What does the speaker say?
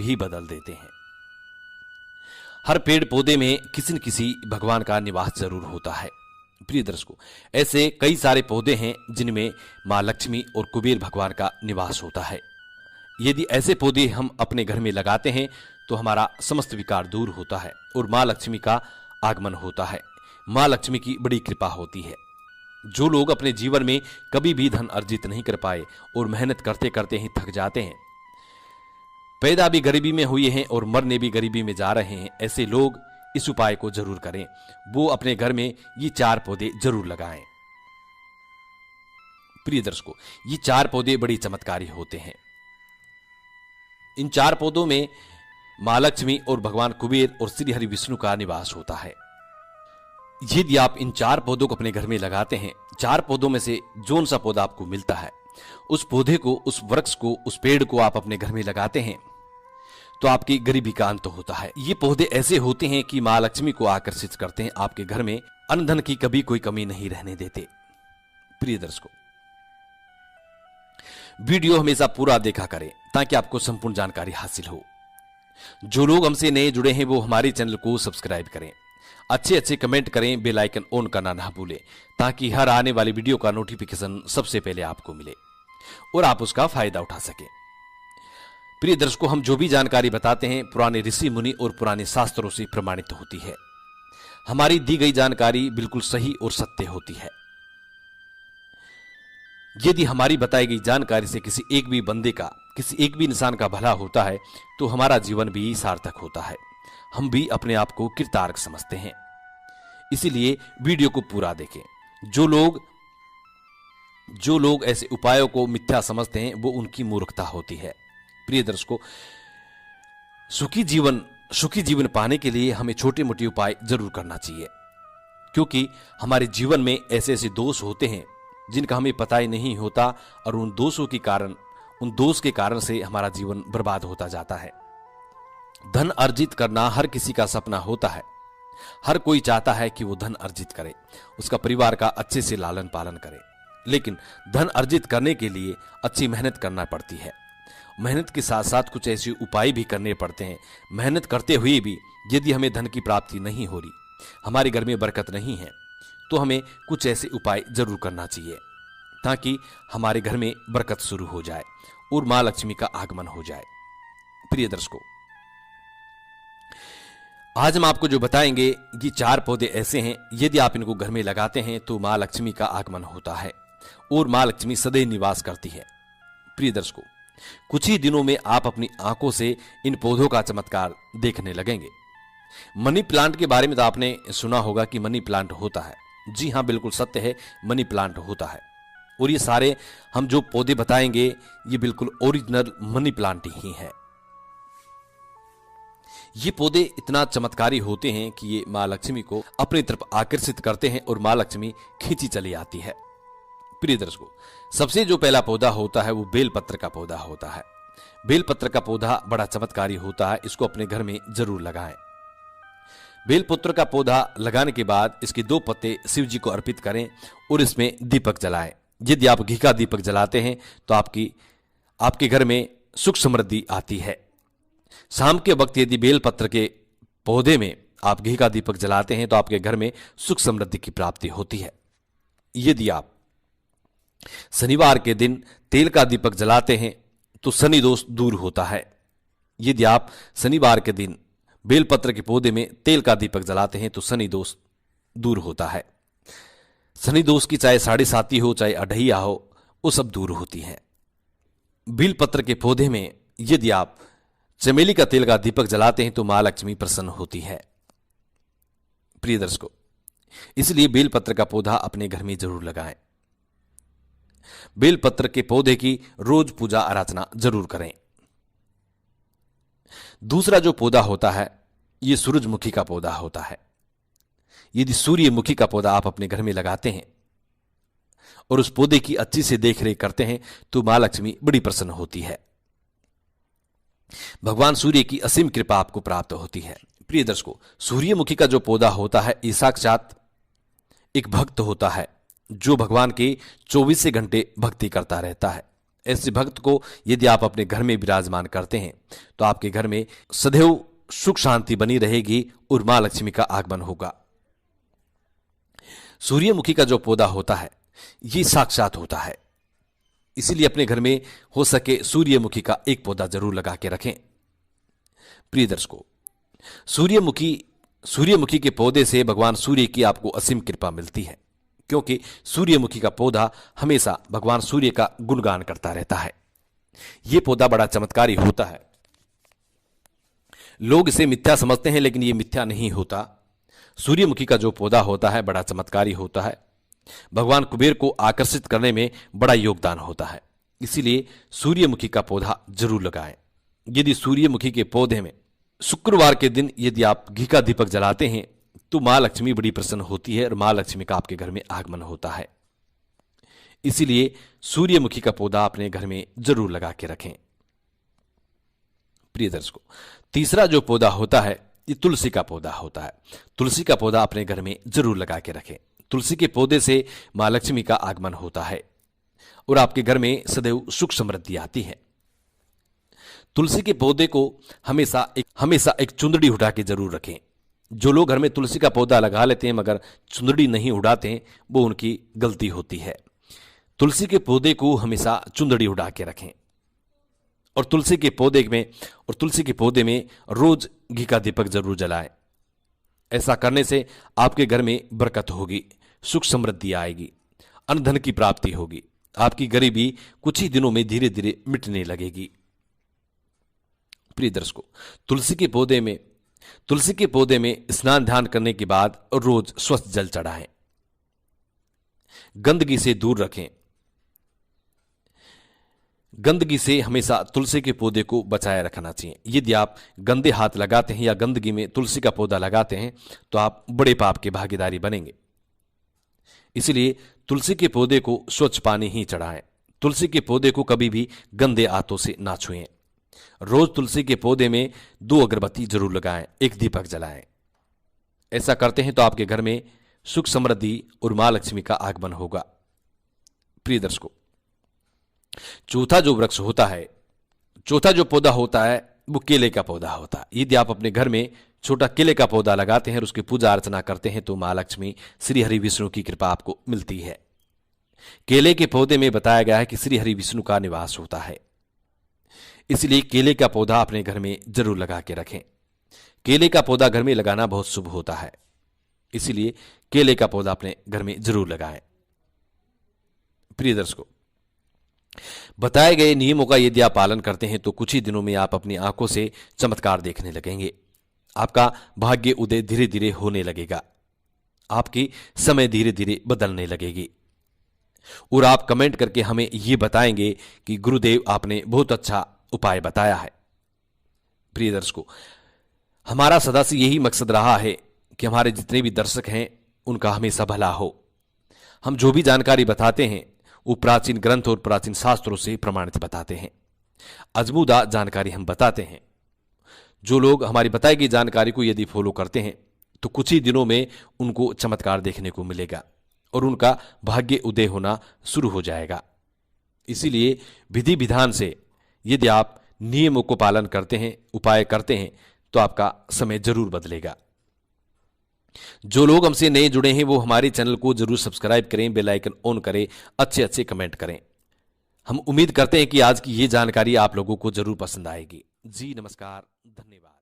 भी बदल देते हैं। हर पेड़ पौधे में किसी न किसी भगवान का निवास जरूर होता है। प्रिय दर्शकों, ऐसे कई सारे पौधे हैं जिनमें मां लक्ष्मी और कुबेर भगवान का निवास होता है। यदि ऐसे पौधे हम अपने घर में लगाते हैं तो हमारा समस्त विकार दूर होता है और मां लक्ष्मी का आगमन होता है। मां लक्ष्मी की बड़ी कृपा होती है। जो लोग अपने जीवन में कभी भी धन अर्जित नहीं कर पाए और मेहनत करते करते ही थक जाते हैं, पैदा भी गरीबी में हुए हैं और मरने भी गरीबी में जा रहे हैं, ऐसे लोग इस उपाय को जरूर करें। वो अपने घर में ये 4 पौधे जरूर लगाएं। प्रिय दर्शकों, ये 4 पौधे बड़ी चमत्कारी होते हैं। इन 4 पौधों में मां लक्ष्मी और भगवान कुबेर और श्री हरि विष्णु का निवास होता है। यदि आप इन 4 पौधों को अपने घर में लगाते हैं, 4 पौधों में से जोन सा पौधा आपको मिलता है, उस पौधे को, उस वृक्ष को, उस पेड़ को आप अपने घर में लगाते हैं तो आपकी गरीबी का अंत होता है। ये पौधे ऐसे होते हैं कि मां लक्ष्मी को आकर्षित करते हैं, आपके घर में अन्न धन की कभी कोई कमी नहीं रहने देते। प्रिय दर्शकों, वीडियो हमेशा पूरा देखा करें ताकि आपको संपूर्ण जानकारी हासिल हो। जो लोग हमसे नए जुड़े हैं वो हमारे चैनल को सब्सक्राइब करें, अच्छे अच्छे कमेंट करें, बेल आइकन ऑन करना ना भूलें ताकि हर आने वाली वीडियो का नोटिफिकेशन सबसे पहले आपको मिले और आप उसका फायदा उठा सकें। प्रिय दर्शकों, हम जो भी जानकारी बताते हैं पुराने ऋषि मुनि और पुराने शास्त्रों से प्रमाणित होती है। हमारी दी गई जानकारी बिल्कुल सही और सत्य होती है। यदि हमारी बताई गई जानकारी से किसी एक भी बंदे का, किसी एक भी इंसान का भला होता है तो हमारा जीवन भी सार्थक होता है। हम भी अपने आप को कृतार्थ समझते हैं। इसीलिए वीडियो को पूरा देखें। जो लोग ऐसे उपायों को मिथ्या समझते हैं वो उनकी मूर्खता होती है। प्रिय दर्शकों, सुखी जीवन पाने के लिए हमें छोटे मोटे उपाय जरूर करना चाहिए, क्योंकि हमारे जीवन में ऐसे ऐसे दोष होते हैं जिनका हमें पता ही नहीं होता और उन दोष के कारण से हमारा जीवन बर्बाद होता जाता है। धन अर्जित करना हर किसी का सपना होता है। हर कोई चाहता है कि वो धन अर्जित करे, उसका परिवार का अच्छे से लालन पालन करे, लेकिन धन अर्जित करने के लिए अच्छी मेहनत करना पड़ती है। मेहनत के साथ साथ कुछ ऐसे उपाय भी करने पड़ते हैं। मेहनत करते हुए भी यदि हमें धन की प्राप्ति नहीं हो रही, हमारे घर में बरकत नहीं है, तो हमें कुछ ऐसे उपाय जरूर करना चाहिए ताकि हमारे घर में बरकत शुरू हो जाए और मां लक्ष्मी का आगमन हो जाए। प्रिय दर्शकों, आज हम आपको जो बताएंगे ये 4 पौधे ऐसे हैं, यदि आप इनको घर में लगाते हैं तो मां लक्ष्मी का आगमन होता है और मां लक्ष्मी सदैव निवास करती है। प्रिय दर्शकों, कुछ ही दिनों में आप अपनी आंखों से इन पौधों का चमत्कार देखने लगेंगे। मनी प्लांट के बारे में तो आपने सुना होगा कि मनी प्लांट होता है। जी हां, बिल्कुल सत्य है, मनी प्लांट होता है। और ये सारे हम जो पौधे बताएंगे ये बिल्कुल ओरिजिनल मनी प्लांट ही है। ये पौधे इतना चमत्कारी होते हैं कि ये मां लक्ष्मी को अपनी तरफ आकर्षित करते हैं और मां लक्ष्मी खींची चली आती है। प्रिय दर्शकों, सबसे जो पहला पौधा होता है वो बेलपत्र का पौधा होता है। बेलपत्र का पौधा बड़ा चमत्कारी होता है, इसको अपने घर में जरूर लगाएं। बेलपत्र का पौधा लगाने के बाद इसके 2 पत्ते शिव जी को अर्पित करें और इसमें दीपक जलाएं। यदि आप घी का दीपक जलाते हैं तो आपके घर में सुख समृद्धि आती है। शाम के वक्त यदि बेलपत्र के पौधे में आप घी का दीपक जलाते हैं तो आपके घर में सुख समृद्धि की प्राप्ति होती है। यदि आप शनिवार के दिन तेल का दीपक जलाते हैं तो शनि दोष दूर होता है। यदि आप शनिवार के दिन बेलपत्र के पौधे में तेल का दीपक जलाते हैं तो शनि दोष दूर होता है। शनि दोष की चाहे 7.5 हो चाहे अढ़ैया हो, वो सब दूर होती है। बेलपत्र के पौधे में यदि आप चमेली का तेल का दीपक जलाते हैं तो मां लक्ष्मी प्रसन्न होती है। प्रिय दर्शकों, इसलिए बेलपत्र का पौधा अपने घर में जरूर लगाएं। बेलपत्र के पौधे की रोज पूजा आराधना जरूर करें। दूसरा जो पौधा होता है यह सूरजमुखी का पौधा होता है। यदि सूर्यमुखी का पौधा आप अपने घर में लगाते हैं और उस पौधे की अच्छी से देखरेख करते हैं तो मां लक्ष्मी बड़ी प्रसन्न होती है। भगवान सूर्य की असीम कृपा आपको प्राप्त होती है। प्रिय दर्शकों, सूर्यमुखी का जो पौधा होता है ये साक्षात एक भक्त होता है जो भगवान के 24 घंटे भक्ति करता रहता है। ऐसे भक्त को यदि आप अपने घर में विराजमान करते हैं तो आपके घर में सदैव सुख शांति बनी रहेगी और मां लक्ष्मी का आगमन होगा। सूर्यमुखी का जो पौधा होता है ये साक्षात होता है, इसीलिए अपने घर में हो सके सूर्यमुखी का एक पौधा जरूर लगा के रखें। प्रिय दर्शकों, सूर्यमुखी के पौधे से भगवान सूर्य की आपको असीम कृपा मिलती है, क्योंकि सूर्यमुखी का पौधा हमेशा भगवान सूर्य का गुणगान करता रहता है। यह पौधा बड़ा चमत्कारी होता है। लोग इसे मिथ्या समझते हैं, लेकिन यह मिथ्या नहीं होता। सूर्यमुखी का जो पौधा होता है बड़ा चमत्कारी होता है, भगवान कुबेर को आकर्षित करने में बड़ा योगदान होता है। इसीलिए सूर्यमुखी का पौधा जरूर लगाएं। यदि सूर्यमुखी के पौधे में शुक्रवार के दिन यदि आप घी का दीपक जलाते हैं तो मां लक्ष्मी बड़ी प्रसन्न होती है और मां लक्ष्मी का आपके घर में आगमन होता है। इसीलिए सूर्यमुखी का पौधा अपने घर में जरूर लगा के रखें। प्रिय दर्शकों, तीसरा जो पौधा होता है ये तुलसी का पौधा होता है। तुलसी का पौधा अपने घर में जरूर लगा के रखें। तुलसी के पौधे से मां लक्ष्मी का आगमन होता है और आपके घर में सदैव सुख समृद्धि आती है। तुलसी के पौधे को हमेशा एक चुंदड़ी उठा के जरूर रखें। जो लोग घर में तुलसी का पौधा लगा लेते हैं मगर चुंदड़ी नहीं उड़ाते वो उनकी गलती होती है। तुलसी के पौधे को हमेशा चुंदड़ी उड़ा के रखें और तुलसी के पौधे में रोज घी का दीपक जरूर जलाएं। ऐसा करने से आपके घर में बरकत होगी, सुख समृद्धि आएगी, अन्न धन की प्राप्ति होगी, आपकी गरीबी कुछ ही दिनों में धीरे धीरे मिटने लगेगी। प्रिय दर्शकों, तुलसी के पौधे में स्नान ध्यान करने के बाद रोज स्वच्छ जल चढ़ाएं। गंदगी से दूर रखें। गंदगी से हमेशा तुलसी के पौधे को बचाए रखना चाहिए। यदि आप गंदे हाथ लगाते हैं या गंदगी में तुलसी का पौधा लगाते हैं तो आप बड़े पाप के भागीदारी बनेंगे। इसलिए तुलसी के पौधे को स्वच्छ पानी ही चढ़ाएं। तुलसी के पौधे को कभी भी गंदे हाथों से ना छुएं। रोज तुलसी के पौधे में 2 अगरबत्ती जरूर लगाएं, एक दीपक जलाएं। ऐसा करते हैं तो आपके घर में सुख समृद्धि और मां लक्ष्मी का आगमन होगा। प्रिय दर्शकों, चौथा जो पौधा होता है वो केले का पौधा होता है। यदि आप अपने घर में छोटा केले का पौधा लगाते हैं और उसकी पूजा अर्चना करते हैं तो मां लक्ष्मी श्री हरि विष्णु की कृपा आपको मिलती है। केले के पौधे में बताया गया है कि श्री हरि विष्णु का निवास होता है, इसलिए केले का पौधा अपने घर में जरूर लगा के रखें। केले का पौधा घर में लगाना बहुत शुभ होता है, इसलिए केले का पौधा अपने घर में जरूर लगाएं। प्रिय दर्शकों, बताए गए नियमों का यदि आप पालन करते हैं तो कुछ ही दिनों में आप अपनी आंखों से चमत्कार देखने लगेंगे। आपका भाग्य उदय धीरे धीरे होने लगेगा, आपकी समय धीरे धीरे बदलने लगेगी और आप कमेंट करके हमें यह बताएंगे कि गुरुदेव आपने बहुत अच्छा उपाय बताया है। प्रिय दर्शकों, हमारा सदा से यही मकसद रहा है कि हमारे जितने भी दर्शक हैं उनका हमेशा भला हो। हम जो भी जानकारी बताते हैं वो प्राचीन ग्रंथ और प्राचीन शास्त्रों से प्रमाणित बताते हैं, अजमूदा जानकारी हम बताते हैं। जो लोग हमारी बताई गई जानकारी को यदि फॉलो करते हैं तो कुछ ही दिनों में उनको चमत्कार देखने को मिलेगा और उनका भाग्य उदय होना शुरू हो जाएगा। इसीलिए विधि विधान से यदि आप नियमों को पालन करते हैं, उपाय करते हैं तो आपका समय जरूर बदलेगा। जो लोग हमसे नए जुड़े हैं वो हमारे चैनल को जरूर सब्सक्राइब करें, बेल आइकन ऑन करें, अच्छे अच्छे कमेंट करें। हम उम्मीद करते हैं कि आज की ये जानकारी आप लोगों को जरूर पसंद आएगी। जी नमस्कार, धन्यवाद।